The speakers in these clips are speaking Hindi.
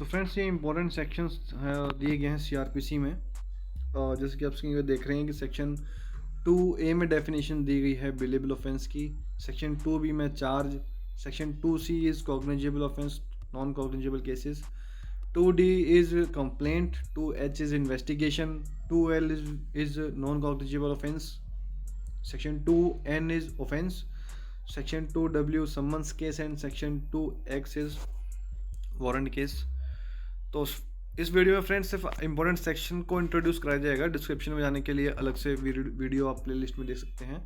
फ्रेंड्स, ये इंपॉर्टेंट सेक्शंस दिए गए हैं सीआरपीसी में। जैसे कि आप स्क्रीन पे देख रहे हैं कि सेक्शन 2A में डेफिनेशन दी गई है बिलेबल ऑफेंस की। सेक्शन 2B में charge. Section 2C is cognizable offence, non cognizable cases. 2D is complaint. 2H is investigation. 2L is non cognizable offence. Section 2N is offence. Section 2W summons case and section 2X is warrant case. तो इस वीडियो में फ्रेंड्स सिर्फ इंपॉर्टेंट सेक्शन को इंट्रोड्यूस कराया जाएगा। डिस्क्रिप्शन में जाने के लिए अलग से वीडियो आप प्लेलिस्ट में देख सकते हैं।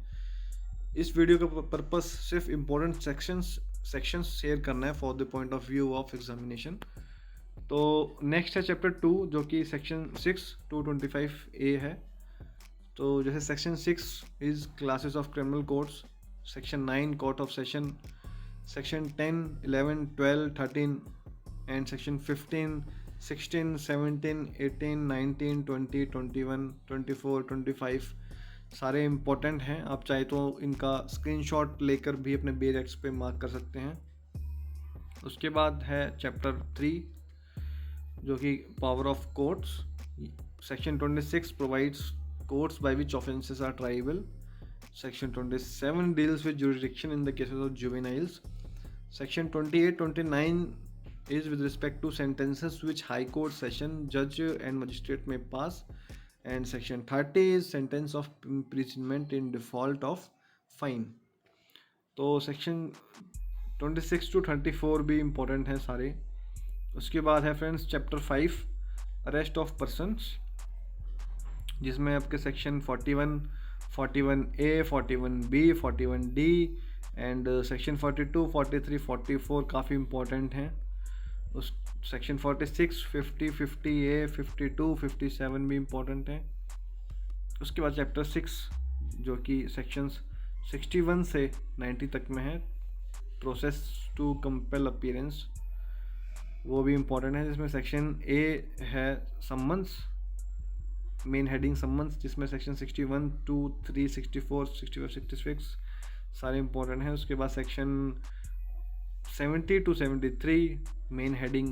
इस वीडियो का पर्पस सिर्फ इंपॉर्टेंट सेक्शंस शेयर करना है for the point of view of examination. तो नेक्स्ट है चैप्टर 2 जो कि सेक्शन 6 225A है। तो जैसे section 6 is classes of criminal codes. Section 9 court of session. Section 10 11 12 13 and section 15 16 17 18 19 20 21 24 25 सारे इम्पोर्टेंट हैं। आप चाहे तो इनका स्क्रीनशॉट लेकर भी अपने बेरेक्स पे मार्क कर सकते हैं। उसके बाद है चैप्टर 3 जो कि power of courts. Section 26 provides courts by which offences are triable. Section 27 deals with jurisdiction in the cases of juveniles. Section 28-29 is with respect to sentences which High Court session judge and magistrate may pass. And Section 30 is sentence of imprisonment in default of fine. तो Section 26 to 34 भी important है सारे। उसके बाद है friends chapter 5 arrest of persons, जिसमें आपके section 41 41A 41B 41D and section 42 43 44 काफ़ी इम्पोर्टेंट हैं। उस सेक्शन 46 50 50A 52 57 भी इम्पोर्टेंट हैं। उसके बाद चैप्टर 6 जो कि सेक्शंस 61 से 90 तक में है, प्रोसेस टू कंपेल अपीयरेंस, वो भी इम्पोर्टेंट है। जिसमें सेक्शन A है सम्मन्स, मेन हेडिंग सम्मन्स, जिसमें सेक्शन 61 2 3 64 65 66 सारे इंपॉर्टेंट हैं। उसके बाद section 70 to 73 main heading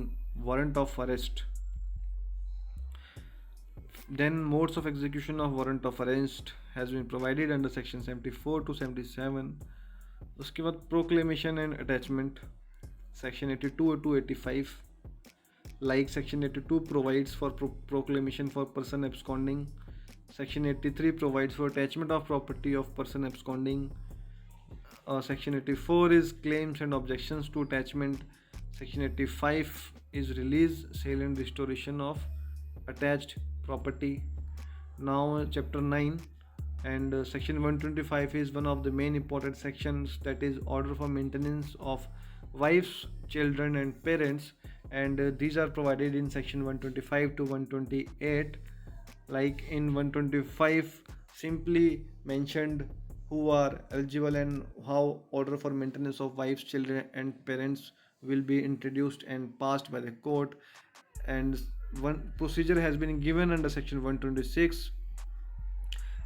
warrant of arrest. Then modes of execution of warrant of arrest has been provided under section 74 to 77। उसके बाद proclamation and attachment section 82 to 85। Like Section 82 provides for proclamation for person absconding. Section 83 provides for attachment of property of person absconding. Section 84 is claims and objections to attachment. Section 85 is release, sale and restoration of attached property. Now chapter 9 and section 125 is one of the main important sections, that is order for maintenance of wives, children and parents, and these are provided in section 125 to 128. Like in 125 simply mentioned who are eligible and how order for maintenance of wives, children and parents will be introduced and passed by the court, and one procedure has been given under section 126,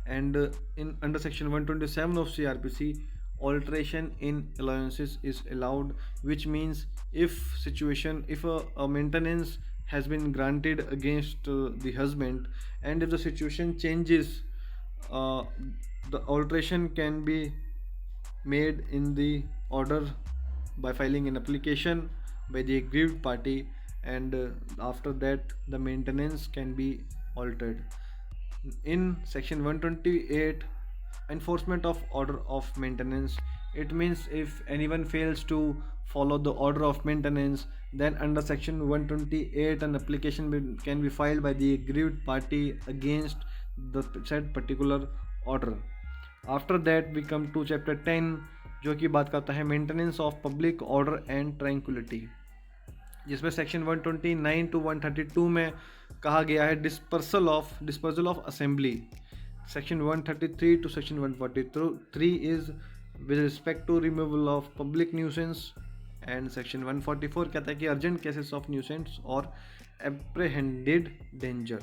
and in under section 127 of CRPC alteration in allowances is allowed, which means if a maintenance has been granted against the husband, and if the situation changes, the alteration can be made in the order by filing an application by the aggrieved party, and after that the maintenance can be altered. In section 128 enforcement of order of maintenance, it means if anyone fails to follow the order of maintenance, then under section 128 an application can be filed by the aggrieved party against the said particular order. After that we come to chapter 10 जो कि बात करता है maintenance of public order and tranquillity, जिसमें सेक्शन 129 to 132 में कहा गया है dispersal of assembly. Section 133 to section 143 is with respect to removal of public nuisance, and section 144 कहता है कि urgent cases of nuisance और apprehended danger।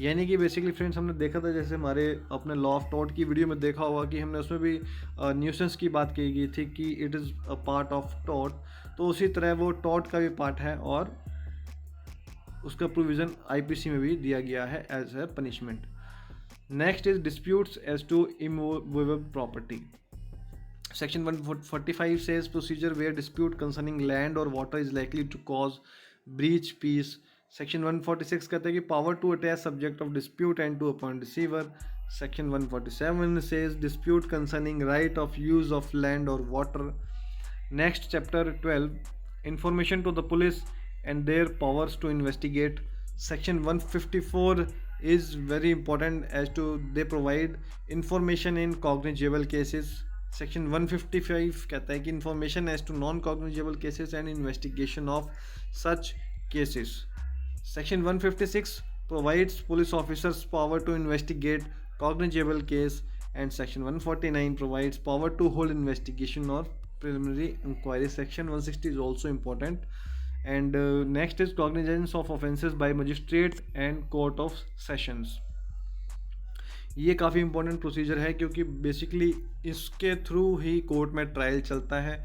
यानी कि बेसिकली फ्रेंड्स हमने देखा था, जैसे हमारे अपने लॉ ऑफ टॉट की वीडियो में देखा होगा कि हमने उसमें भी न्यूसेंस की बात की गई थी कि it is a part of taught, तो उसी तरह वो टॉट का भी पार्ट है और उसका प्रोविज़न आईपीसी में भी दिया गया है as a punishment. Next is disputes as to immovable property. Section 145 says procedure where dispute concerning land or water is likely to cause breach peace. Section 146 कहता है कि power to attach subject of dispute and to appoint receiver. Section 147 says dispute concerning right of use of land or water. Next, chapter 12, information to the police and their powers to investigate. Section 154 is very important as to they provide information in cognizable cases. Section 155 कहता है कि information as to non cognizable cases and investigation of such cases. Section 156 provides police officers power to investigate cognizable case and section 149 provides power to hold investigation और preliminary inquiry. Section 160 is also important. And next is cognizance of offences by magistrates and court of sessions. ये काफ़ी इंपॉर्टेंट प्रोसीजर है क्योंकि बेसिकली इसके थ्रू ही कोर्ट में ट्रायल चलता है,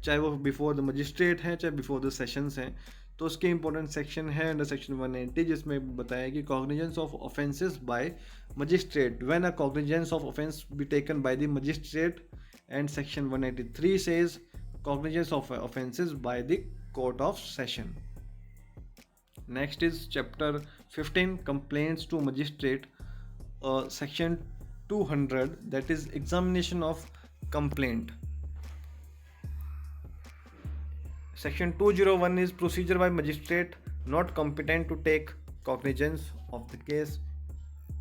चाहे वो बिफोर द मजिस्ट्रेट हैं चाहे बिफोर द सेशंस हैं। तो उसके इंपॉर्टेंट सेक्शन है अंडर सेक्शन 180 जिसमें बताया कि cognizance of offences by magistrate when a cognizance of offence be taken by the magistrate and section 183 says cognizance of offences by the court of session. Next is chapter 15 complaints to magistrate. Section 200 that is examination of complaint. Section 201 is procedure by magistrate not competent to take cognizance of the case,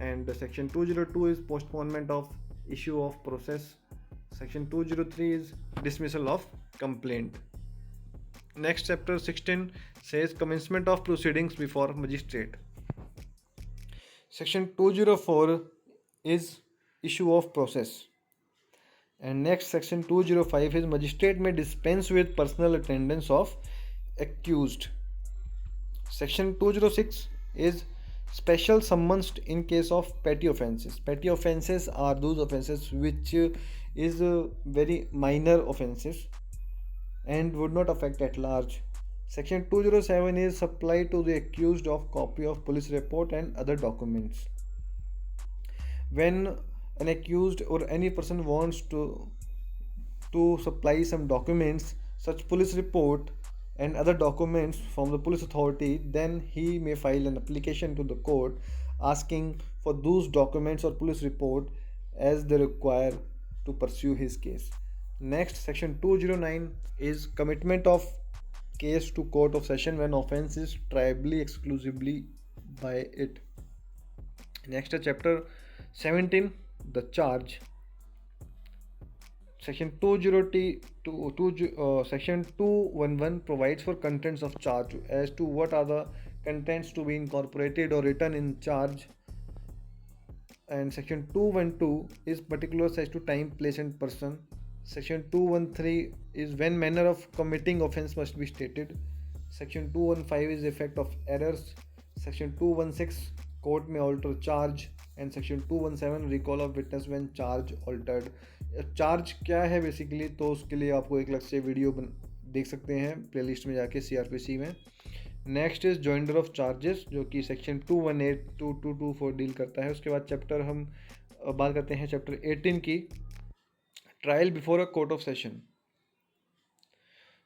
and section 202 is postponement of issue of process. Section 203 is dismissal of complaint. Next, chapter 16 says commencement of proceedings before magistrate. Section 204 is issue of process. And next, section 205 is magistrate may dispense with personal attendance of accused. Section 206 is special summons in case of petty offences. Petty offences are those offences which is very minor offences and would not affect at large. Section 207 is supply to the accused of copy of police report and other documents. When an accused or any person wants to supply some documents, such police report and other documents from the police authority, then he may file an application to the court asking for those documents or police report as they require to pursue his case. Next, section 209 is commitment of case to court of session when offense is triably exclusively by it. Next, chapter 17, the charge. Section 211 provides for contents of charge as to what are the contents to be incorporated or written in charge, and section 212 is particulars as to time, place and person. Section 213 is when manner of committing offence must be stated. Section 215 is effect of errors. Section 216 court may alter charge, and section 217 recall of witness when charge altered. Charge क्या है बेसिकली, तो उसके लिए आपको एक अलग से वीडियो देख सकते हैं प्लेलिस्ट में जाके CRPC में। Next is joinder of charges जो कि सेक्शन 218 टू 224 डील करता है। उसके बाद चैप्टर हम बात करते हैं चैप्टर 18 की, trial before a court of session,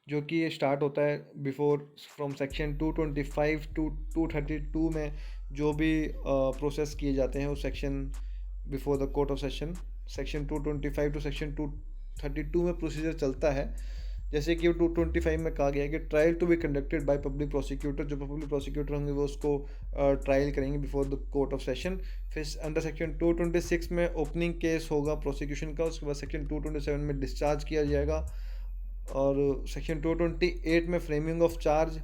जो कि ये स्टार्ट होता है बिफोर फ्रॉम सेक्शन 225 टू 232 में जो भी प्रोसेस किए जाते हैं उस section before the court of session. Section 225 to section 232 में प्रोसीजर चलता है, जैसे कि 225 में कहा गया है कि trial to be conducted by public prosecutor, जो पब्लिक प्रोसिक्यूटर होंगे वो उसको ट्रायल करेंगे before the court of session. फिर अंडर सेक्शन 226 में ओपनिंग केस होगा प्रोसिक्यूशन का, उसके बाद सेक्शन 227 में डिस्चार्ज किया जाएगा, और सेक्शन 228 में फ्रेमिंग ऑफ चार्ज,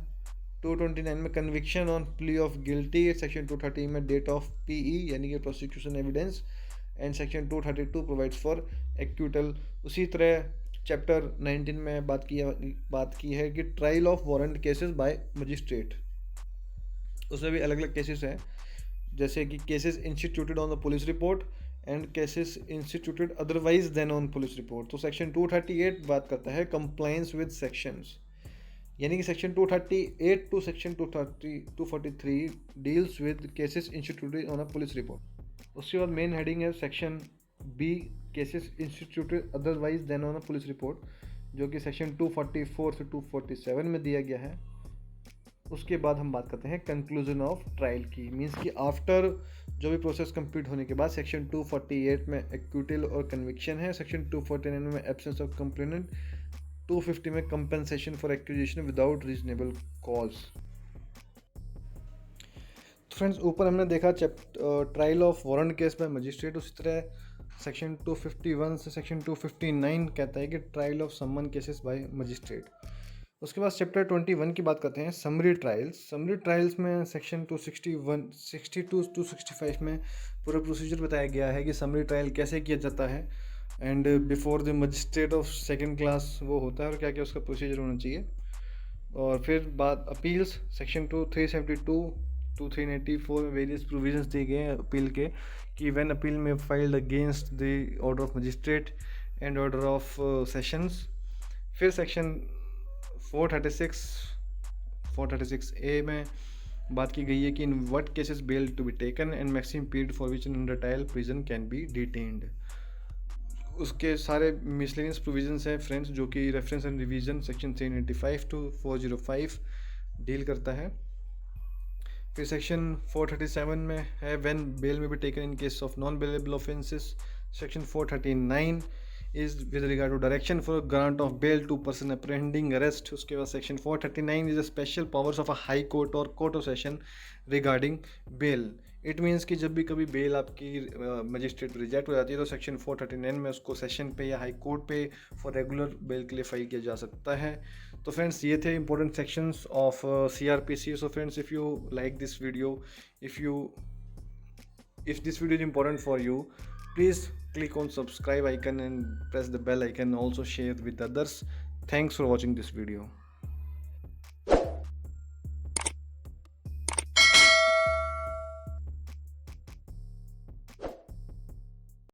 229 में conviction on plea of guilty, section 230 में डेट ऑफ PE यानी कि prosecution evidence, and section 232 provides for acquittal. उसी तरह चैप्टर 19 में बात की है कि trial of warrant cases by magistrate, उसमें भी अलग अलग केसेस हैं, जैसे कि cases instituted on the police report and cases instituted otherwise than on police report. तो सेक्शन 238 बात करता है कंप्लायंस विद सेक्शंस, यानी कि section 238 to section 243 deals with cases instituted on a police report. उसके बाद मेन हेडिंग है section B, cases instituted otherwise than on a police report, जो कि सेक्शन 244 से 247 में दिया गया है। उसके बाद हम बात करते हैं कंक्लूजन ऑफ ट्रायल की, मींस कि आफ्टर जो भी प्रोसेस कंप्लीट होने के बाद सेक्शन 248 में एक्विटल और कन्विक्शन है, सेक्शन 249 में एब्सेंस ऑफ कंप्लेनेंट, 250 में compensation for accusation without reasonable cause. तो फ्रेंड्स, ऊपर हमने देखा ट्रायल ऑफ वारंट केस में मजिस्ट्रेट, उसी तरह सेक्शन 251 से सेक्शन 259 कहता है कि trial of summons cases by magistrate. उसके बाद चैप्टर 21 की बात करते हैं, समरी ट्रायल्स। समरी ट्रायल्स में सेक्शन 261 62 टू 65 में पूरा प्रोसीजर बताया गया है कि समरी ट्रायल कैसे किया जाता है and before the magistrate of second class वो होता है और क्या क्या उसका प्रोसीजर होना चाहिए। और फिर बात अपील्स, सेक्शन 372 टू 384 में वेरियस प्रोविजंस दिए गए हैं अपील के, कि व्हेन अपील में filed against the order of magistrate and order of sessions. फिर सेक्शन 436 ए में बात की गई है कि in what cases bail to be taken and maximum period for which an under trial prison can be detained. उसके सारे मिसलेनियस प्रोविजंस हैं फ्रेंड्स, जो कि reference and revision section 385 to 405 डील करता है। फिर सेक्शन 437 में है व्हेन बेल में be taken in case of non bailable offences. Section 439 is with regard to direction for grant of bail to person apprehending arrest। उसके बाद section 439 is a special powers of a high court or court of session regarding bail। It means कि जब भी कभी बेल आपकी मजिस्ट्रेट रिजेक्ट हो जाती है तो सेक्शन 439 में उसको सेशन पे या हाई कोर्ट पे फॉर रेगुलर बेल के लिए फाइल किया जा सकता है। तो फ्रेंड्स, ये थे important sections of CRPC। So friends, if you like this video, if this video is important for you, please click on subscribe icon and press the bell icon, also share with others. Thanks for watching this video.